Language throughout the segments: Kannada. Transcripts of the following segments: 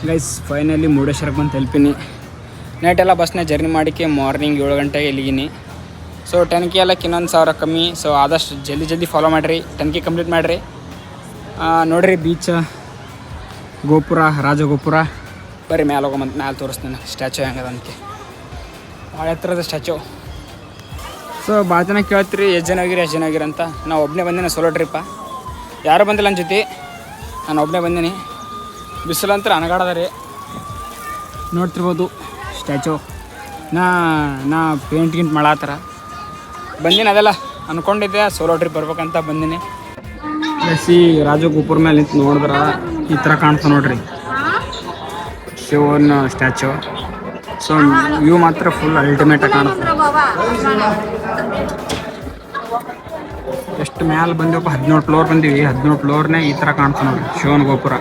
ಗೈಸ್ ಫೈನಲಿ ಮುರುಡೇಶ್ವರಕ್ಕೆ ಬಂದು ತಲುಪಿನಿ. ನೈಟೆಲ್ಲ ಬಸ್ನ ಜರ್ನಿ ಮಾಡಿಕೆ ಮಾರ್ನಿಂಗ್ 7 ಗಂಟೆಗೆ ಇಲ್ಲಿಗಿನಿ. ಸೊ 10K ಎಲ್ಲಕ್ಕೆ ಇನ್ನೊಂದು 1000 ಕಮ್ಮಿ. ಸೊ ಆದಷ್ಟು ಜಲ್ದಿ ಫಾಲೋ ಮಾಡಿರಿ, 10K ಕಂಪ್ಲೀಟ್ ಮಾಡಿರಿ. ನೋಡಿರಿ ಬೀಚ್, ಗೋಪುರ, ರಾಜಗೋಪುರ. ಬರ್ರಿ ಮ್ಯಾಲೆ ಹೋಗೋಮಂತ ಮ್ಯಾಲೆ ತೋರಿಸ್ತೀನಿ ಸ್ಟ್ಯಾಚು ಹೆಂಗದಂತೆ. ಭಾಳ ಎತ್ತರದ ಸ್ಟ್ಯಾಚು. ಸೊ ಭಾಳ ಜನ ಕೇಳ್ತೀರಿ ಎಷ್ಟು ಜನ ಹೋಗಿರಿ ಅಂತ. ನಾವು ಒಬ್ಬನೇ ಬಂದೀನಿ, ಸೋಲೋ ಟ್ರಿಪ್ಪ. ಯಾರೂ ಬಂದಿಲ್ಲ ನನ್ನ ಜೊತೆ, ನಾನು ಒಬ್ಬನೇ ಬಂದೀನಿ. ಬಿಸಿಲಂತರ ಅನಗಾಡದ ರೀ, ನೋಡ್ತಿರ್ಬೋದು ಸ್ಟ್ಯಾಚು. ನಾ ಪೇಂಟ್ ಮಾಡಾತರ ಬಂದೀನಿ. ಅದೆಲ್ಲ ಅಂದ್ಕೊಂಡಿದ್ದೆ ಸೋಲೋ ಟ್ರಿಪ್ ಬರ್ಬೇಕಂತ ಬಂದೀನಿ. ಈ ರಾಜಗೋಪುರ ಮೇಲೆ ನಿಂತು ನೋಡಿದ್ರೆ ಈ ಥರ ಕಾಣ್ತಾ ನೋಡ್ರಿ ಶಿವನ ಸ್ಟ್ಯಾಚು. ಸೊ ವ್ಯೂ ಮಾತ್ರ ಫುಲ್ ಅಲ್ಟಿಮೇಟಾಗಿ ಕಾಣುತ್ತೆ. ಎಷ್ಟು ಮ್ಯಾಲೆ ಬಂದೀವಪ್ಪ, 17 ಫ್ಲೋರ್ ಬಂದೀವಿ. 17 ಫ್ಲೋರ್ನೇ ಈ ಥರ ಕಾಣ್ತಾ ನೋಡ್ರಿ ಶಿವನ ಗೋಪುರ.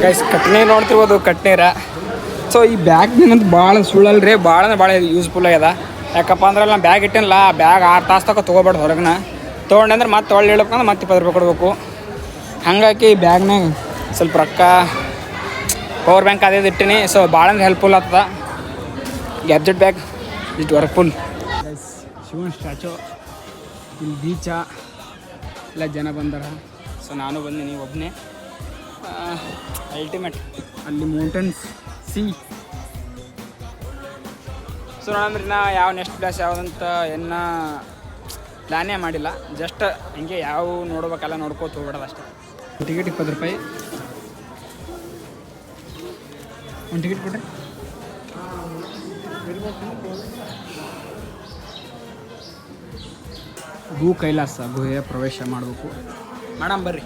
ಗೈಸ್ ಕಟ್ನೀರು ನೋಡ್ತಿರ್ಬೋದು, ಕಟ್ನೀರ. ಸೊ ಈ ಬ್ಯಾಗ್ ಏನಂತ ಭಾಳ ಸುಳ್ಳಲ್ರಿ, ಭಾಳ ಯೂಸ್ಫುಲ್ ಆಗ್ಯದ. ಯಾಕಪ್ಪ ಅಂದ್ರೆ ನಾನು ಬ್ಯಾಗ್ ಇಟ್ಟಿನಲ್ಲ, ಬ್ಯಾಗ್ 6 ತಾಸು ತನಕ ತೊಗೊಬೇಡ್ದು ಹೊರಗಿನ. ತೊಗೊಂಡ್ರೆ ಮತ್ತೆ ಒಳ್ಳೆ ಹೇಳ್ಬೇಕಂದ್ರೆ ಮತ್ತೆ 20 ರೂಪಾಯಿ ಕೊಡಬೇಕು. ಹಾಗಾಗಿ ಈ ಬ್ಯಾಗ್ನಾಗ ಸ್ವಲ್ಪ ರೊಕ್ಕ, ಪವರ್ ಬ್ಯಾಂಕ್ ಅದೇ ಇಟ್ಟಿನಿ. ಸೊ ಭಾಳ ಹೆಲ್ಪ್ಫುಲ್ ಆಗ್ತದ. Gadget bag it workful. Guys ಶಿವನ್ ಸ್ಟ್ಯಾಚು, ಇಲ್ಲಿ ಬೀಚ ಎಲ್ಲ ಜನ ಬಂದಾರ. ಸೊ ನಾನು ಬಂದೀನಿ ಒಬ್ಬನೇ. ಅಲ್ಟಿಮೇಟ್ ಅಲ್ಲಿ ಮೌಂಟೇನ್ಸ್, ಸಿ. ಸೊ ನೋಡಂದ್ರೆ ನಾ ಯಾವ ನೆಕ್ಸ್ಟ್ ಪ್ಲೇಸ್ ಯಾವುದಂತ ಪ್ಲ್ಯಾನೇ ಮಾಡಿಲ್ಲ. ಜಸ್ಟ್ ಹಿಂಗೆ ಯಾವ ನೋಡ್ಬೇಕಲ್ಲ ನೋಡ್ಕೋತ ಹೋಗ್ಬಿಡೋದು ಅಷ್ಟೇ. ಟಿಕೆಟ್ 20 ರೂಪಾಯಿ. ಒಂದು ಟಿಕೆಟ್ ಕೊಡ್ರಿ. ಭೂ ಕೈಲಾಸ ಗುಹೆಯ ಪ್ರವೇಶ ಮಾಡಬೇಕು. ಮೇಡಮ್ ಬರ್ರಿ.